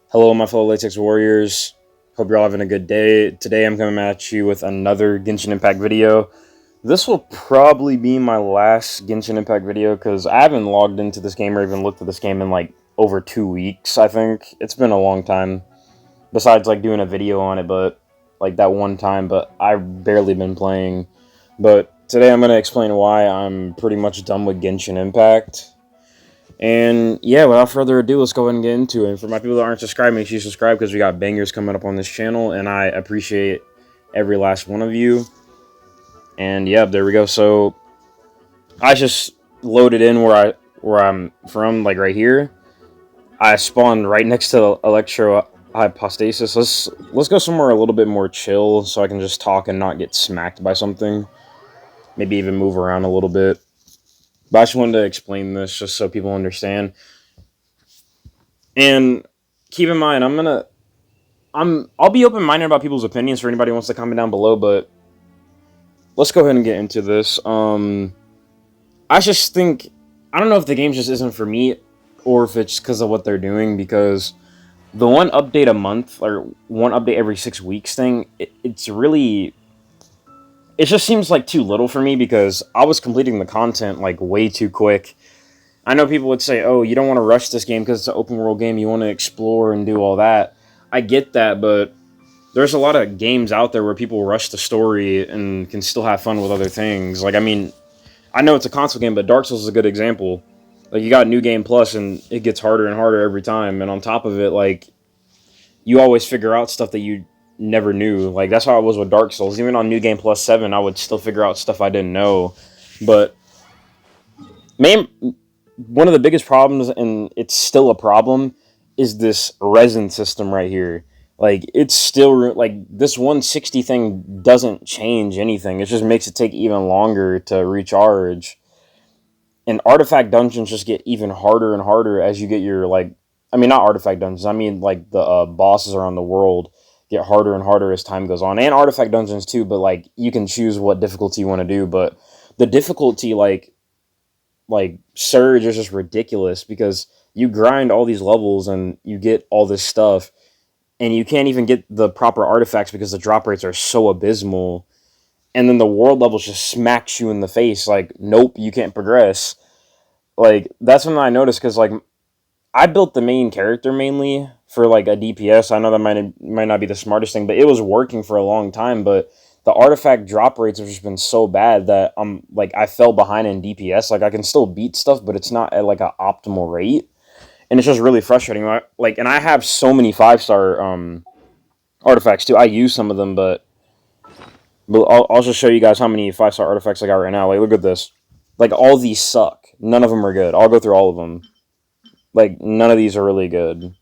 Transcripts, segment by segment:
Hello, my fellow Latex Warriors. Hope you're all having a good day. Today I'm coming at you with another Genshin Impact video. This will probably be my last Genshin Impact video because I haven't logged into this game or even looked at this game in like over 2 weeks, I think. It's been a long time. Besides like doing a video on it, but like that one time, but I've barely been playing. But today I'm going to explain why I'm pretty much done with Genshin Impact. And yeah, without further ado, let's go ahead and get into it. And for my people that aren't subscribed, make sure you subscribe because we got bangers coming up on this channel, and I appreciate every last one of you. And yeah, there we go. So I just loaded in where I'm from, like right here. I spawned right next to Electro Hypostasis. Let's go somewhere a little bit more chill so I can just talk and not get smacked by something. Maybe even move around a little bit. But I just wanted to explain this just so people understand. And keep in mind, I'll be open-minded about people's opinions for anybody who wants to comment down below, but let's go ahead and get into this. I just think, I don't know if the game just isn't for me, or if it's because of what they're doing, because the one update a month, or one update every 6 weeks thing, it's really, it just seems like too little for me, because I was completing the content, like, way too quick. I know people would say, oh, you don't want to rush this game because it's an open world game, you want to explore and do all that. I get that, but there's a lot of games out there where people rush the story and can still have fun with other things. Like, I mean, I know it's a console game, but Dark Souls is a good example. Like, you got New Game Plus, and it gets harder and harder every time. And on top of it, like, you always figure out stuff that you never knew. Like, that's how it was with Dark Souls. Even on New Game Plus 7, I would still figure out stuff I didn't know. But one of the biggest problems, and it's still a problem, is this resin system right here. Like, it's still, like, this 160 thing doesn't change anything. It just makes it take even longer to recharge. And artifact dungeons just get even harder and harder as you get your, like, I mean, not artifact dungeons, I mean, like, the bosses around the world get harder and harder as time goes on. And artifact dungeons, too, but, like, you can choose what difficulty you want to do. But the difficulty, like surge is just ridiculous because you grind all these levels and you get all this stuff and you can't even get the proper artifacts because the drop rates are so abysmal, and then the world levels just smacks you in the face like, nope, you can't progress. Like, that's when I noticed, because like, I built the main character mainly for like a DPS. I know that might not be the smartest thing, but it was working for a long time. But the artifact drop rates have just been so bad that I'm like, I fell behind in DPS. Like, I can still beat stuff, but it's not at like an optimal rate, and it's just really frustrating. Like, and I have so many 5-star artifacts too. I use some of them, but I'll just show you guys how many 5-star artifacts I got right now. Like, look at this. Like, all these suck. None of them are good. I'll go through all of them. Like, none of these are really good.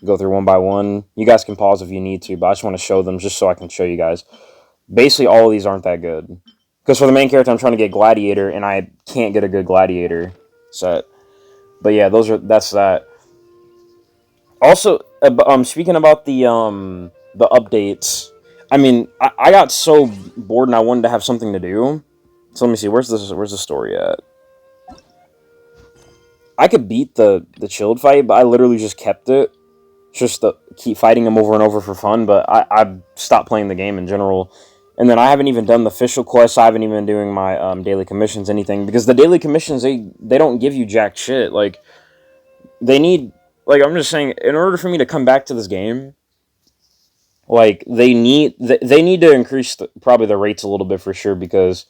Go through one by one. You guys can pause if you need to, but I just want to show them just so I can show you guys. Basically, all of these aren't that good. Because for the main character, I'm trying to get Gladiator, and I can't get a good Gladiator set. But yeah, that's that. Also, speaking about the updates, I mean, I got so bored and I wanted to have something to do. So let me see, where's the story at? I could beat the chilled fight, but I literally just kept it. Just to keep fighting him over and over for fun, but I stopped playing the game in general. And then I haven't even done the official quests. I haven't even been doing my daily commissions, anything, because the daily commissions, they don't give you jack shit. Like, they need, like, I'm just saying, in order for me to come back to this game, like, they need to increase probably the rates a little bit for sure, because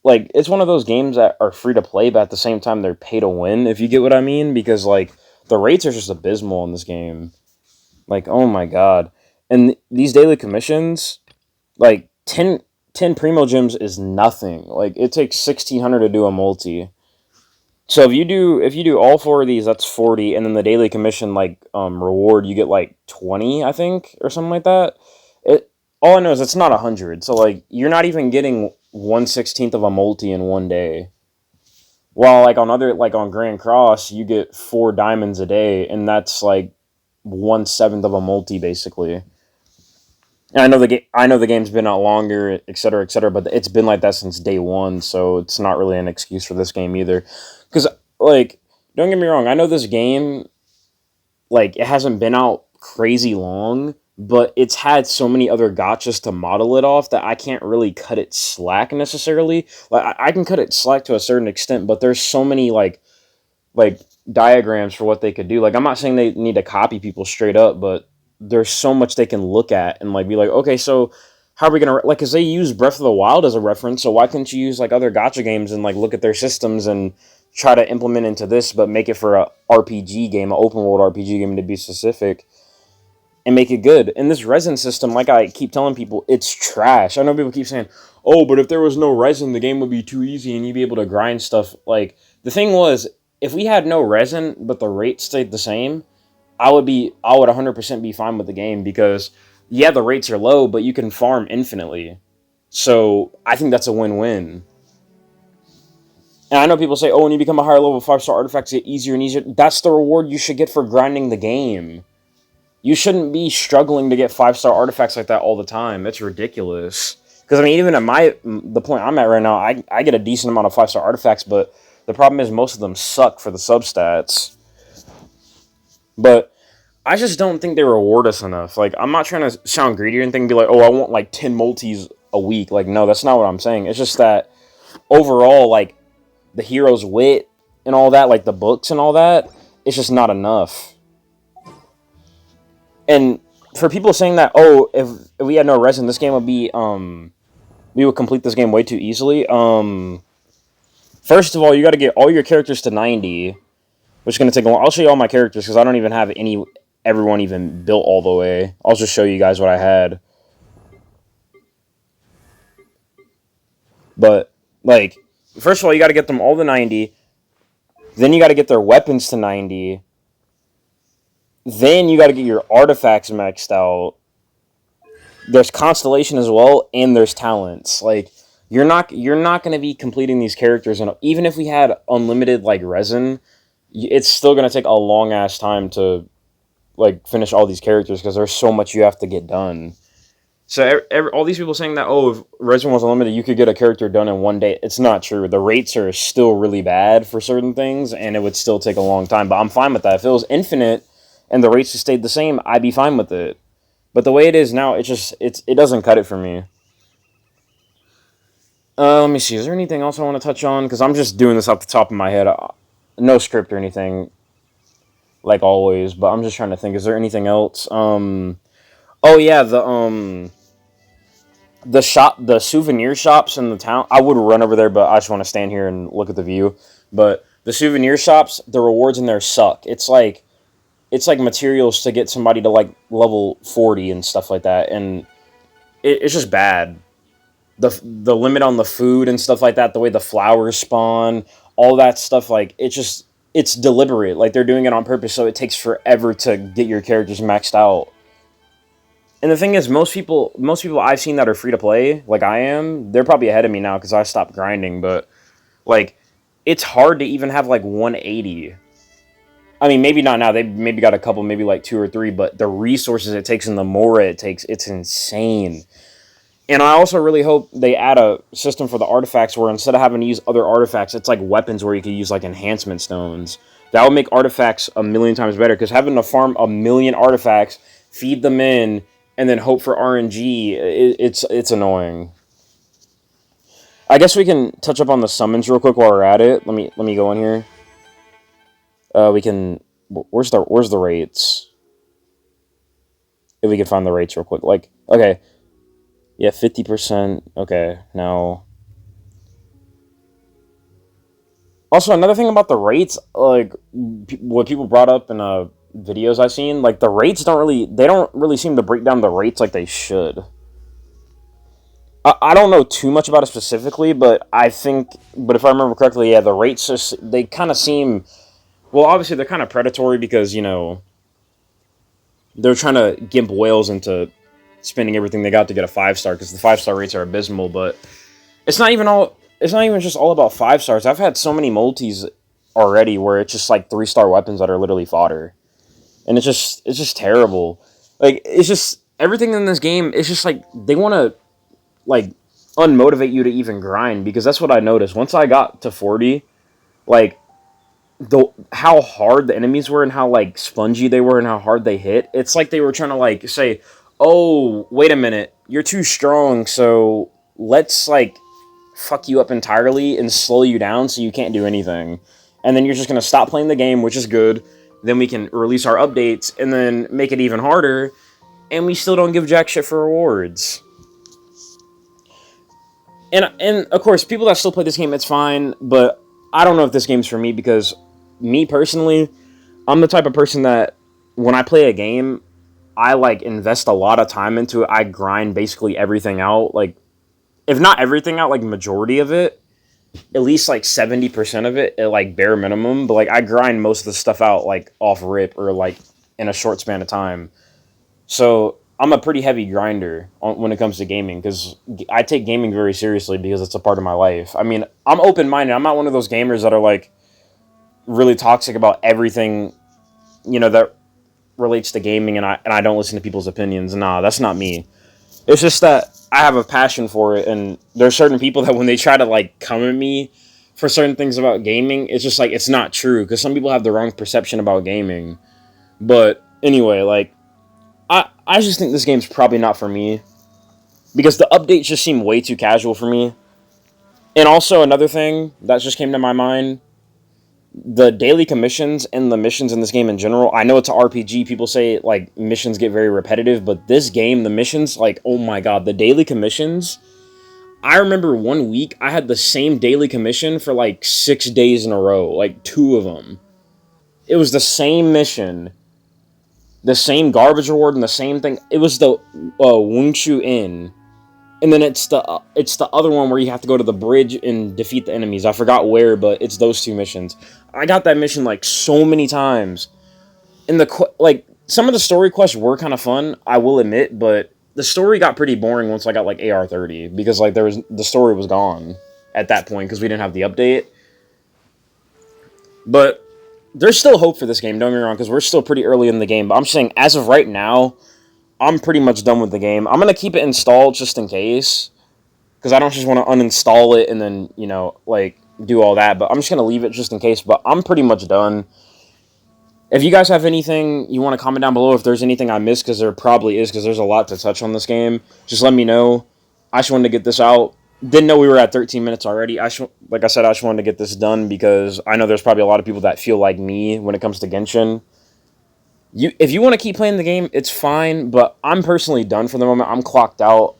like, it's one of those games that are free to play, but at the same time they're pay to win, if you get what I mean, because like, the rates are just abysmal in this game. Like, oh my god. And these daily commissions, like, 10 primo gems is nothing. Like, it takes 1,600 to do a multi. So if you do all 4 of these, that's 40, and then the daily commission, like, reward, you get like 20, I think, or something like that. All I know is it's not 100. So like, you're not even getting 1/16 of a multi in one day. While like on Grand Cross, you get 4 diamonds a day, and that's like 1/7 of a multi basically. And I know the game's been out longer, etc., but it's been like that since day one, so it's not really an excuse for this game either. Because, like, don't get me wrong, I know this game, like it hasn't been out crazy long, but it's had so many other gotchas to model it off that I can't really cut it slack necessarily. Like I can cut it slack to a certain extent, but there's so many like diagrams for what they could do. Like I'm not saying they need to copy people straight up, but there's so much they can look at and like be like, okay, so how are we gonna like? Because they use Breath of the Wild as a reference, so why couldn't you use like other gotcha games and like look at their systems and try to implement into this, but make it for a RPG game, an open world RPG game to be specific, and make it good. And this resin system, like I keep telling people, it's trash. I know people keep saying, "Oh, but if there was no resin, the game would be too easy and you'd be able to grind stuff." Like the thing was, if we had no resin but the rate stayed the same, I would 100% be fine with the game because yeah, the rates are low, but you can farm infinitely. So I think that's a win-win. And I know people say, "Oh, when you become a higher level 5-star artifacts get easier and easier." That's the reward you should get for grinding the game. You shouldn't be struggling to get 5-star artifacts like that all the time. It's ridiculous. Because I mean, even at the point I'm at right now, I get a decent amount of 5-star artifacts, but the problem is most of them suck for the substats. But I just don't think they reward us enough. Like, I'm not trying to sound greedy or anything and be like, "Oh, I want like 10 multis a week." Like, no, that's not what I'm saying. It's just that overall, like, the hero's wit and all that, like the books and all that, it's just not enough. And for people saying that, "Oh, if we had no resin, this game would be we would complete this game way too easily." First of all, you got to get all your characters to 90, which is going to take a long. I'll show you all my characters because I don't even have everyone even built all the way. I'll just show you guys what I had. But like, first of all, you got to get them all to 90. Then you got to get their weapons to 90. Then you got to get your artifacts maxed out. There's constellation as well, and there's talents. Like you're not going to be completing these characters, and even if we had unlimited like resin, it's still going to take a long ass time to like finish all these characters because there's so much you have to get done. So all these people saying that, "Oh, if resin was unlimited, you could get a character done in one day." It's not true. The rates are still really bad for certain things, and it would still take a long time. But I'm fine with that. If it was infinite and the rates just stayed the same, I'd be fine with it. But the way it is now, it doesn't cut it for me. Let me see. Is there anything else I want to touch on? Because I'm just doing this off the top of my head. No script or anything, like always. But I'm just trying to think. Is there anything else? Oh yeah, the souvenir shops in the town. I would run over there, but I just want to stand here and look at the view. But the souvenir shops, the rewards in there suck. It's like materials to get somebody to like level 40 and stuff like that, and it's just bad. The limit on the food and stuff like that, the way the flowers spawn, all that stuff, like it's deliberate. Like they're doing it on purpose, so it takes forever to get your characters maxed out. And the thing is, most people I've seen that are free to play, like I am, they're probably ahead of me now because I stopped grinding. But like, it's hard to even have like 180. I mean, maybe not now. They maybe got a couple, maybe like two or three. But the resources it takes and the more it takes, it's insane. And I also really hope they add a system for the artifacts where instead of having to use other artifacts, it's like weapons where you could use like enhancement stones. That would make artifacts a million times better because having to farm a million artifacts, feed them in, and then hope for RNG, it's annoying. I guess we can touch up on the summons real quick while we're at it. Let me go in here. We can. Where's the rates? If we can find the rates real quick. Like, okay, yeah, 50%. Okay, now. Also, another thing about the rates, like what people brought up in videos I've seen, like the rates they don't really seem to break down the rates like they should. I don't know too much about it specifically, but if I remember correctly, yeah, the rates just they kind of seem, well, obviously they're kind of predatory because they're trying to gimp whales into spending everything they got to get a 5-star because the 5-star rates are abysmal. But it's not even all. It's not even just all about 5-stars. I've had so many multis already where it's just like 3-star weapons that are literally fodder, and it's just terrible. Like it's just everything in this game. It's just like they want to like unmotivate you to even grind because that's what I noticed once I got to 40. Like how hard the enemies were and how like spongy they were and how hard they hit. It's like they were trying to like say, "Oh, wait a minute, you're too strong, so let's like fuck you up entirely and slow you down so you can't do anything." And then you're just gonna stop playing the game, which is good. Then we can release our updates and then make it even harder, and we still don't give jack shit for rewards. And of course, people that still play this game, it's fine, but I don't know if this game's for me because me personally, I'm the type of person that when I play a game, I like invest a lot of time into it. I grind basically everything out, like if not everything out, like majority of it, at least like 70% of it, at like bare minimum. But like I grind most of the stuff out like off rip or like in a short span of time. So I'm a pretty heavy grinder when it comes to gaming because I take gaming very seriously because it's a part of my life. I mean, I'm open minded. I'm not one of those gamers that are like really toxic about everything, that relates to gaming, and I don't listen to people's opinions. Nah, that's not me. It's just that I have a passion for it, and there are certain people that when they try to like come at me for certain things about gaming, it's just like it's not true because some people have the wrong perception about gaming. But anyway, like I just think this game's probably not for me because the updates just seem way too casual for me. And also another thing that just came to my mind, the daily commissions and the missions in this game in general. I know it's an RPG. People say like missions get very repetitive, but this game, the missions, like oh my god, the daily commissions. I remember one week I had the same daily commission for like 6 days in a row, like two of them. It was the same mission, the same garbage reward, and the same thing. It was the Wungshu Inn, and then it's the other one where you have to go to the bridge and defeat the enemies. I forgot where, but it's those two missions. I got that mission like so many times, and like some of the story quests were kind of fun, I will admit, but the story got pretty boring once I got like AR-30 because like the story was gone at that point because we didn't have the update. But there's still hope for this game. Don't get me wrong, because we're still pretty early in the game. But I'm saying as of right now, I'm pretty much done with the game. I'm gonna keep it installed just in case, because I don't just want to uninstall it and then like do all that. But I'm just gonna leave it just in case. But I'm pretty much done. If you guys have anything you want to comment down below, if there's anything I missed, because there probably is, because there's a lot to touch on this game, just let me know. I just wanted to get this out. Didn't know we were at 13 minutes already. Like I said, I just wanted to get this done because I know there's probably a lot of people that feel like me when it comes to Genshin. If you want to keep playing the game, it's fine, but I'm personally done for the moment. I'm clocked out.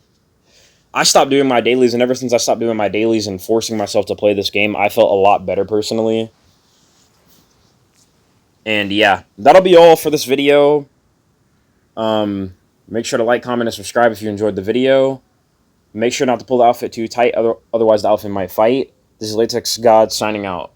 I stopped doing my dailies, and ever since I stopped doing my dailies and forcing myself to play this game, I felt a lot better personally. And yeah, that'll be all for this video. Make sure to like, comment, and subscribe if you enjoyed the video. Make sure not to pull the outfit too tight, otherwise the outfit might fight. This is Latex God signing out.